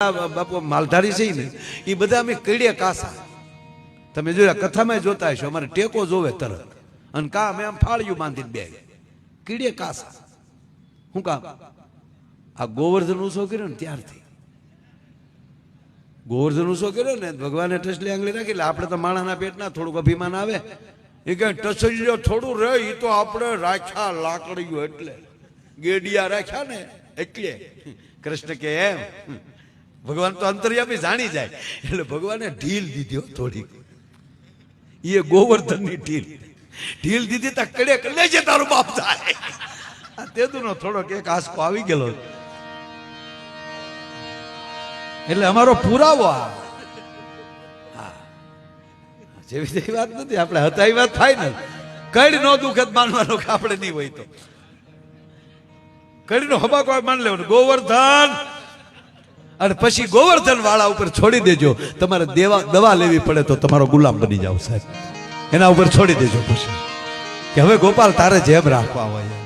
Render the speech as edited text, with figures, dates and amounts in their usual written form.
બાપુ માલધારી છે ને એ બધા અમે કીડે કાસા તમે જોયા કથામાં જોતા હશો અમારે ટેકો જોવે તરત અને કા અમે આમ ફાળિયું બાંધીને બે કીડે કાસા શું કામ આ ગોવર્ધન ઉત્સવ કર્યો ને ત્યારથી ગોવર્ધન ઉત્સવ કર્યો ને ભગવાને ટસલી આંગળી રાખી એટલે આપણે તો માણસના પેટના થોડુંક અભિમાન આવે એ કઈ ટસલ્યો થોડું રહે એ તો આપણે રાખ્યા લાકડીઓ એટલે ગેડિયા રાખ્યા ને એટલે કૃષ્ણ કે એમ ભગવાન તો અંતર્યામી જાણી જાય એટલે ભગવાને ઢીલ દીધી થોડીક એ ગોવર્ધન ની ઢીલ દીધી તા કડે કડે છે તારું બાપ થાય આ તેદુનો થોડોક એક આસકો આવી ગયેલો એટલે અમારો પુરાવો આ જેવી તેવી વાત નથી આપણે હતા એ વાત થાય ને કઈ નો દુઃખદ માનવાનો કે આપણે નહીં હોય તો કઈ નો હબાકો માન લેવાનો ગોવર્ધન અને પછી ગોવર્ધન વાળા ઉપર છોડી દેજો તમારે દવા લેવી પડે તો તમારો ગુલામ બની જાવ સાહેબ એના ઉપર છોડી દેજો પછી કે હવે ગોપાલ તારે જેમ રાખવા હોય